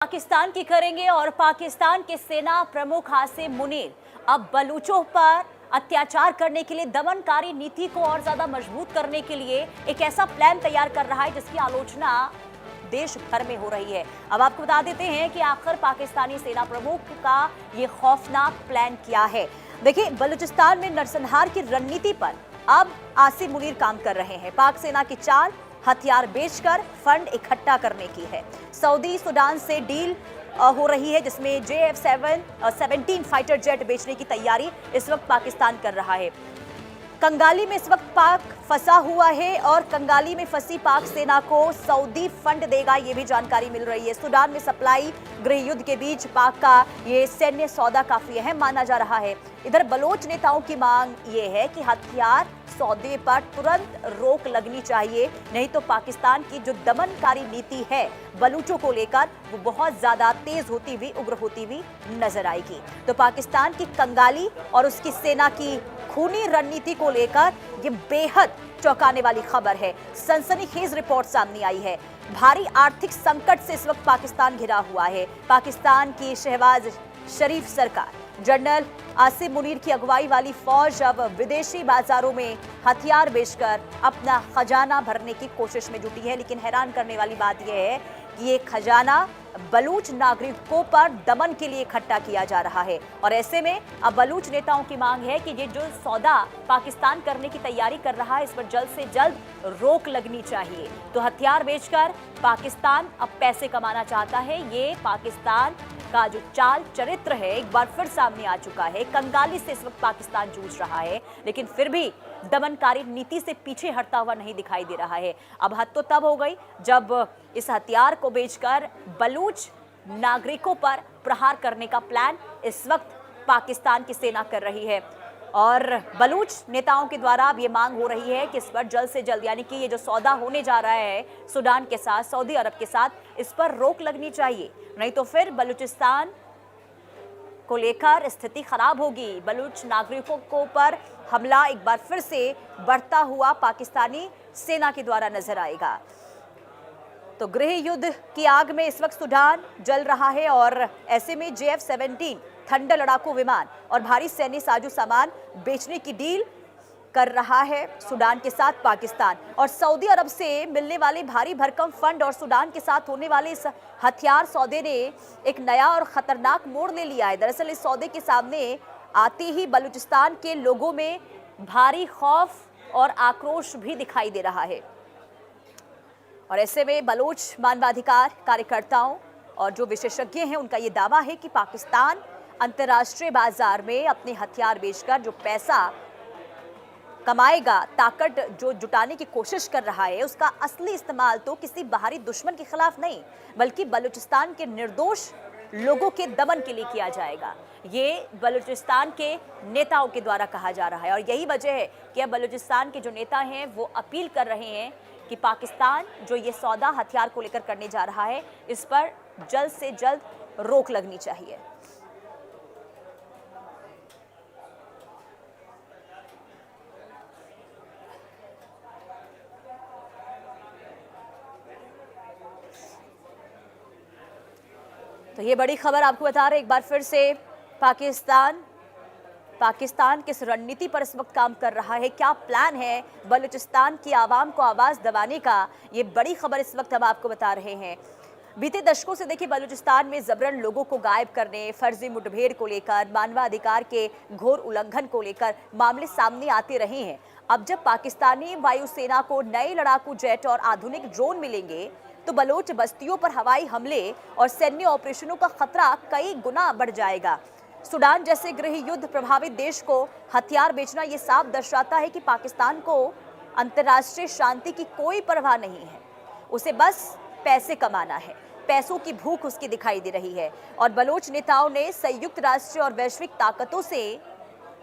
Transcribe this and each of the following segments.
पाकिस्तान की करेंगे और पाकिस्तान के सेना प्रमुख आसिम मुनीर अब बलूचों पर अत्याचार करने के लिए, दमनकारी नीति को और ज्यादा मजबूत करने के लिए एक ऐसा प्लान तैयार कर रहा है जिसकी आलोचना देश भर में हो रही है। अब आपको बता देते हैं कि आखिर पाकिस्तानी सेना प्रमुख का ये खौफनाक प्लान क्या है। देखिए, बलूचिस्तान में नरसंहार की रणनीति पर अब आसिम मुनीर काम कर रहे हैं। पाक सेना की चाल हथियार बेचकर फंड इकट्ठा करने की है। सऊदी सूडान से डील हो रही है जिसमें JF-17 फाइटर जेट बेचने की तैयारी इस वक्त पाकिस्तान कर रहा है। कंगाली में इस वक्त पाक फंसा हुआ है और कंगाली में फंसी पाक सेना को सऊदी फंड देगा, ये भी जानकारी मिल रही है। सूडान में सप्लाई गृह युद्ध के बीच पाक का ये सैन्य सौदा काफी अहम माना जा रहा है। इधर बलोच नेताओं की मांग ये है कि हथियार सौदे पर तुरंत रोक लगनी चाहिए, नहीं तो पाकिस्तान की जो दमनकारी नीति है बलूचों को लेकर वो बहुत ज्यादा तेज होती हुई, उग्र होती हुई नजर आएगी। तो पाकिस्तान की कंगाली और उसकी सेना की खूनी रणनीति को लेकर ये बेहद चौंकाने वाली खबर है। सनसनीखेज रिपोर्ट सामने आई है। भारी आर्थिक संकट से इस वक्त पाकिस्तान घिरा हुआ है। पाकिस्तान की शहबाज शरीफ सरकार, जनरल आसिम मुनीर की अगुवाई वाली फौज अब विदेशी बाजारों में हथियार बेचकर अपना खजाना भरने की कोशिश में जुटी है। लेकिन हैरान करने वाली बात यह है कि ये खजाना बलूच नागरिकों पर दमन के लिए इकट्ठा किया जा रहा है। और ऐसे में अब बलूच नेताओं की मांग है कि ये जो सौदा पाकिस्तान करने की तैयारी कर रहा है, इस पर जल्द से जल्द रोक लगनी चाहिए। तो हथियार बेचकर पाकिस्तान अब पैसे कमाना चाहता है। ये पाकिस्तान का जो चाल चरित्र है एक बार फिर सामने आ चुका है। कंगाली से इस वक्त पाकिस्तान जूझ रहा है, लेकिन फिर भी दमनकारी नीति से पीछे हटता हुआ नहीं दिखाई दे रहा है। अब हद तो तब हो गई जब इस हथियार को बेचकर बलूच नागरिकों पर प्रहार करने का प्लान इस वक्त पाकिस्तान की सेना कर रही है। और बलूच नेताओं के द्वारा अब ये मांग हो रही है कि इस पर जल्द से जल्द, यानी कि ये जो सौदा होने जा रहा है सूडान के साथ, सऊदी अरब के साथ, इस पर रोक लगनी चाहिए, नहीं तो फिर बलूचिस्तान को लेकर स्थिति खराब होगी। बलूच नागरिकों को पर हमला एक बार फिर से बढ़ता हुआ पाकिस्तानी सेना के द्वारा नजर आएगा। तो गृह युद्ध की आग में इस वक्त सूडान जल रहा है और ऐसे में JF-17 थंडर लड़ाकू विमान और भारी सैन्य साजो सामान बेचने की डील कर रहा है सूडान के साथ पाकिस्तान। और सऊदी अरब से मिलने वाले भारी भरकम फंड और सूडान के साथ होने वाले इस हथियार सौदे ने एक नया और खतरनाक मोड़ ले लिया है। दरअसल इस सौदे के सामने आते ही बलूचिस्तान के लोगों में भारी खौफ और आक्रोश भी दिखाई दे रहा है। और ऐसे में बलोच मानवाधिकार कार्यकर्ताओं और जो विशेषज्ञ हैं उनका ये दावा है कि पाकिस्तान अंतर्राष्ट्रीय बाजार में अपने हथियार बेचकर जो पैसा कमाएगा, ताकत जो जुटाने की कोशिश कर रहा है, उसका असली इस्तेमाल तो किसी बाहरी दुश्मन के खिलाफ नहीं बल्कि बलूचिस्तान के निर्दोष लोगों के दमन के लिए किया जाएगा। ये बलूचिस्तान के नेताओं के द्वारा कहा जा रहा है और यही वजह है कि अब बलूचिस्तान के जो नेता हैं वो अपील कर रहे हैं कि पाकिस्तान जो ये सौदा हथियार को लेकर करने जा रहा है, इस पर जल्द से जल्द रोक लगनी चाहिए। तो ये बड़ी खबर आपको बता रहे एक बार फिर से, पाकिस्तान किस रणनीति पर इस वक्त काम कर रहा है, क्या प्लान है बलूचिस्तान की आवाम को आवाज दबाने का, ये बड़ी खबर इस वक्त हम आपको बता रहे हैं। बीते दशकों से देखिए बलूचिस्तान में जबरन लोगों को गायब करने, फर्जी मुठभेड़ को लेकर, मानवाधिकार के घोर उल्लंघन को लेकर मामले सामने आते रहे हैं। अब जब पाकिस्तानी वायुसेना को नए लड़ाकू जेट और आधुनिक ड्रोन मिलेंगे तो बलोच बस्तियों पर हवाई हमले और सैन्य ऑपरेशनों का खतरा कई गुना बढ़ जाएगा। सूडान जैसे गृह युद्ध प्रभावित देश को हथियार बेचना ये साफ दर्शाता है कि पाकिस्तान को अंतर्राष्ट्रीय शांति की कोई परवाह नहीं है, उसे बस पैसे कमाना है। पैसों की भूख उसकी दिखाई दे रही है। और बलोच नेताओं ने संयुक्त राष्ट्र और वैश्विक ताकतों से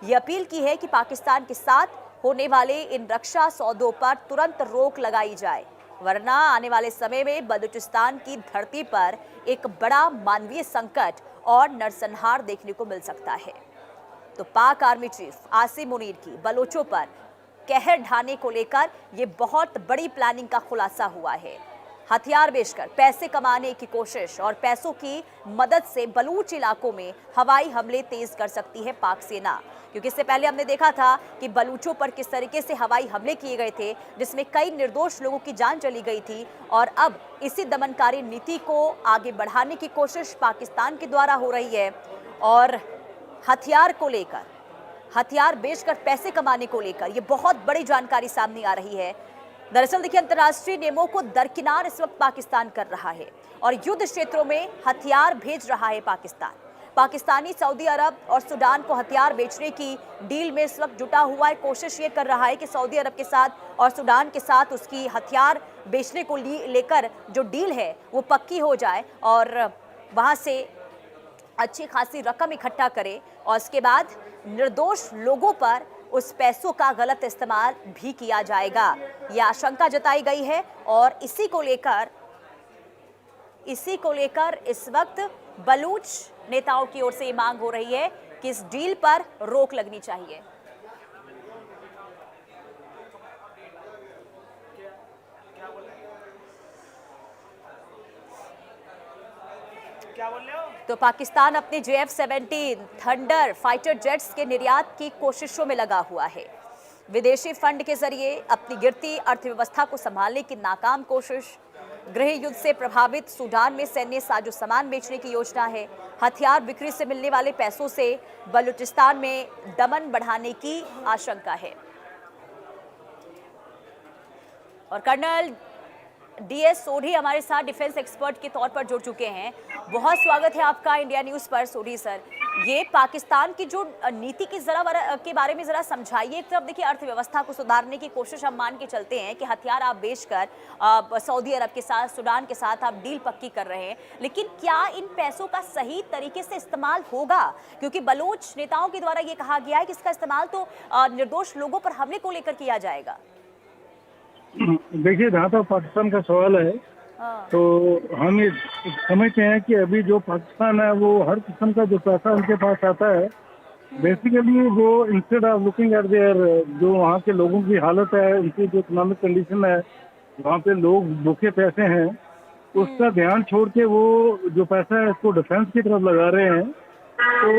ये अपील की है कि पाकिस्तान के साथ होने वाले इन रक्षा सौदों पर तुरंत रोक लगाई जाए, वरना आने वाले समय में बलूचिस्तान की धरती पर एक बड़ा मानवीय संकट और नरसंहार देखने को मिल सकता है। तो पाक आर्मी चीफ आसिम मुनीर की बलोचों पर कहर ढाने को लेकर यह बहुत बड़ी प्लानिंग का खुलासा हुआ है। हथियार बेचकर पैसे कमाने की कोशिश और पैसों की मदद से बलूच इलाकों में हवाई हमले तेज कर सकती है पाक सेना, क्योंकि इससे पहले हमने देखा था कि बलूचों पर किस तरीके से हवाई हमले किए गए थे, जिसमें कई निर्दोष लोगों की जान चली गई थी। और अब इसी दमनकारी नीति को आगे बढ़ाने की कोशिश पाकिस्तान के द्वारा हो रही है। और हथियार को लेकर, हथियार बेचकर पैसे कमाने को लेकर ये बहुत बड़ी जानकारी सामने आ रही है। दरअसल देखिए, अंतर्राष्ट्रीय नियमों को दरकिनार इस वक्त पाकिस्तान कर रहा है और युद्ध क्षेत्रों में हथियार भेज रहा है पाकिस्तान। पाकिस्तानी सऊदी अरब और सूडान को हथियार बेचने की डील में इस वक्त जुटा हुआ है। कोशिश ये कर रहा है कि सऊदी अरब के साथ और सूडान के साथ उसकी हथियार बेचने को लेकर जो डील है वो पक्की हो जाए और वहां से अच्छी खासी रकम इकट्ठा करे और उसके बाद निर्दोष लोगों पर उस पैसों का गलत इस्तेमाल भी किया जाएगा, यह आशंका जताई गई है। और इसी को लेकर इस वक्त बलूच नेताओं की ओर से ये मांग हो रही है कि इस डील पर रोक लगनी चाहिए। तो पाकिस्तान अपने JF-17 थंडर फाइटर जेट्स के निर्यात की कोशिशों में लगा हुआ है। विदेशी फंड के जरिए अपनी गिरती अर्थव्यवस्था को संभालने की नाकाम कोशिश। गृह युद्ध से प्रभावित सूडान में सैन्य साजो सामान बेचने की योजना है। हथियार बिक्री से मिलने वाले पैसों से बलूचिस्तान में दमन बढ़ाने की आशंका है। और कर्नल DS सोढ़ी हमारे साथ डिफेंस एक्सपर्ट के तौर पर जुड़ चुके हैं। बहुत स्वागत है आपका इंडिया न्यूज़ पर सोढ़ी सर। ये पाकिस्तान की जो नीति की के बारे में जरा समझाइए। एक तरफ देखिए, अर्थव्यवस्था को सुधारने की कोशिश हम मान के चलते हैं कि हथियार आप बेचकर सऊदी अरब के साथ, सूडान के साथ आप डील पक्की कर रहे हैं, लेकिन क्या इन पैसों का सही तरीके से इस्तेमाल होगा? क्योंकि बलूच नेताओं के द्वारा ये कहा गया है कि इसका इस्तेमाल तो निर्दोष लोगों पर हमले को लेकर किया जाएगा। देखिए, जहाँ तक पाकिस्तान का सवाल है तो हम ये समझते हैं कि अभी जो पाकिस्तान है वो हर किस्म का जो पैसा उनके पास आता है, बेसिकली वो instead of looking at there जो वहाँ के लोगों की हालत है, उनकी जो इकोनॉमिक कंडीशन है, वहाँ पे लोग भूखे पैसे हैं, उसका ध्यान छोड़ के वो जो पैसा है इसको डिफेंस की तरफ लगा रहे हैं। तो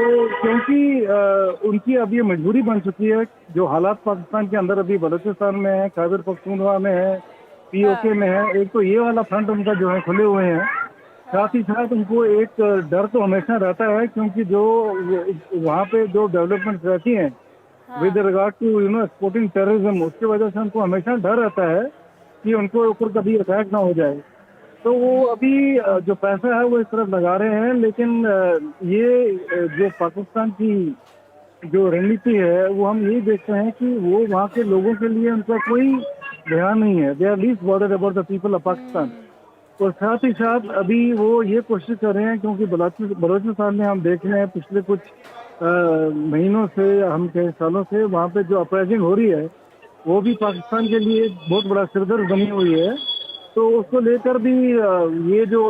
क्योंकि उनकी अब ये मजबूरी बन चुकी है, जो हालात पाकिस्तान के अंदर अभी बलूचिस्तान में है, खैबर पख्तूनख्वा में है, POK में है, एक तो ये वाला फ्रंट उनका जो है खुले हुए हैं। साथ ही साथ उनको एक डर तो हमेशा रहता है, क्योंकि जो वहाँ पे जो डेवलपमेंट रहती हैं with regard to exporting terrorism, उसकी वजह से उनको हमेशा डर रहता है कि उनको ऊपर कभी अटैक ना हो जाए। तो वो अभी जो पैसा है वो इस तरफ लगा रहे हैं। लेकिन ये जो पाकिस्तान की जो रणनीति है वो हम यही देखते हैं कि वो वहाँ के लोगों के लिए उनका कोई ध्यान नहीं है। They are least bothered about the people of Pakistan. और साथ ही साथ अभी वो ये कोशिश कर रहे हैं, क्योंकि बलूचिस्तान में हम देख रहे हैं पिछले कुछ महीनों से, हम कई सालों से वहाँ पे जो अपराइजिंग हो रही है वो भी पाकिस्तान के लिए बहुत बड़ा सिरदर्द बनी हुई है। तो उसको लेकर भी ये जो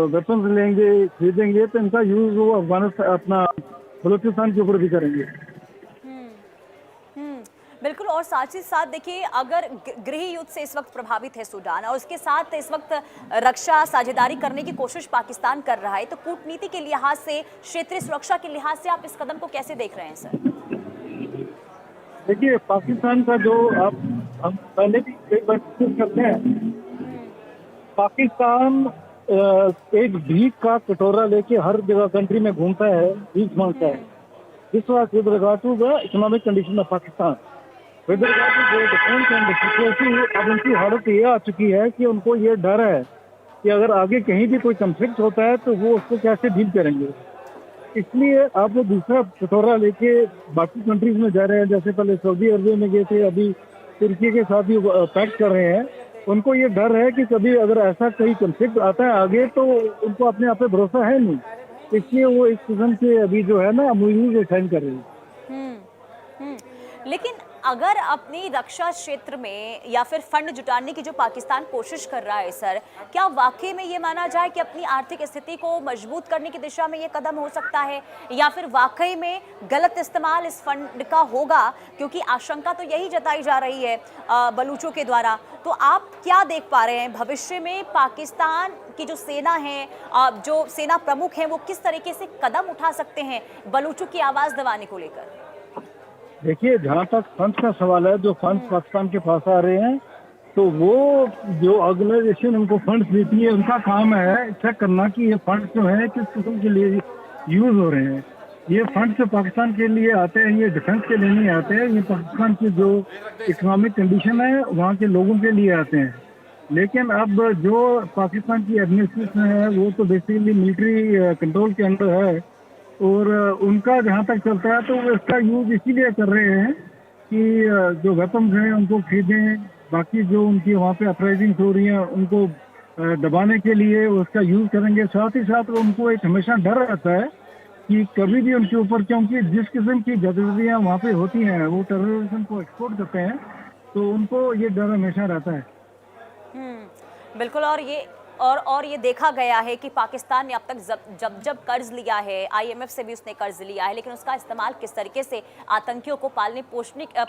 वेपन्स लेंगे, खरीदेंगे, तो इनका यूज वो अफगानिस्तान अपना बलूचिस्तान के ऊपर भी करेंगे। बिल्कुल। और साथ ही साथ देखिए, अगर गृह युद्ध से इस वक्त प्रभावित है सूडान और उसके साथ इस वक्त रक्षा साझेदारी करने की कोशिश पाकिस्तान कर रहा है, तो कूटनीति के लिहाज से, क्षेत्रीय सुरक्षा के लिहाज से आप इस कदम को कैसे देख रहे हैं सर? देखिए, पाकिस्तान का जो हम पहले भी एक बार करते हैं, पाकिस्तान एक भीख का कटोरा लेके हर जगह कंट्री में घूमता है, भीख मांगता है। This was with regard to the economic condition of Pakistan. With regard to the defence and security, अब उनकी हालत ये आ चुकी है कि उनको ये डर है कि अगर आगे कहीं भी कोई कंफ्लिक्ट होता है तो वो उसको कैसे डील करेंगे। इसलिए आप वो दूसरा कटोरा लेके बाकी कंट्रीज में जा रहे हैं। जैसे पहले सऊदी अरब में गए थे, अभी तुर्की के साथ भी पैक्ट कर रहे हैं। उनको ये डर है कि कभी अगर ऐसा कोई कंफ्लिक्ट आता है आगे तो उनको अपने आप पे भरोसा है नहीं, इसलिए वो इस किस्म के अभी जो है ना मूवीज साइन कर रहे हैं। लेकिन अगर अपनी रक्षा क्षेत्र में या फिर फंड जुटाने की जो पाकिस्तान कोशिश कर रहा है सर, क्या वाकई में ये माना जाए कि अपनी आर्थिक स्थिति को मजबूत करने की दिशा में ये कदम हो सकता है, या फिर वाकई में गलत इस्तेमाल इस फंड का होगा? क्योंकि आशंका तो यही जताई जा रही है बलूचों के द्वारा। तो आप क्या देख पा रहे हैं भविष्य में पाकिस्तान की जो सेना है, जो सेना प्रमुख हैं, वो किस तरीके से कदम उठा सकते हैं बलूचों की आवाज दबाने को लेकर? देखिए, जहाँ तक फंड्स का सवाल है, जो फंड्स पाकिस्तान के पास आ रहे हैं, तो वो जो ऑर्गेनाइजेशन उनको फंड्स देती है, उनका काम है चेक करना कि ये फंड्स जो है किस किस्म के लिए यूज हो रहे हैं। ये फंड्स जो पाकिस्तान के लिए आते हैं, ये डिफेंस के लिए नहीं आते हैं, ये पाकिस्तान की जो इकोनॉमिक कंडीशन है वहाँ के लोगों के लिए आते हैं। लेकिन अब जो पाकिस्तान की एडमिनिस्ट्रेशन है वो तो बेसिकली मिलिट्री कंट्रोल के अंदर है, और उनका जहाँ तक चलता है तो वो इसका यूज इसीलिए कर रहे हैं कि जो वेपन्स हैं उनको खरीदें, बाकी जो उनकी वहाँ पे अपराइजिंग हो रही हैं उनको दबाने के लिए उसका यूज करेंगे। साथ ही साथ उनको एक हमेशा डर रहता है कि कभी भी उनके ऊपर, क्योंकि जिस किस्म की गतिविधियाँ वहाँ पे होती हैं वो टेररिज्म को एक्सपोर्ट करते हैं, तो उनको ये डर हमेशा रहता है। बिल्कुल। और ये देखा गया है कि पाकिस्तान ने अब तक जब कर्ज लिया है, आईएमएफ से भी उसने कर्ज लिया है, लेकिन उसका इस्तेमाल किस तरीके से आतंकियों को पालने पोषने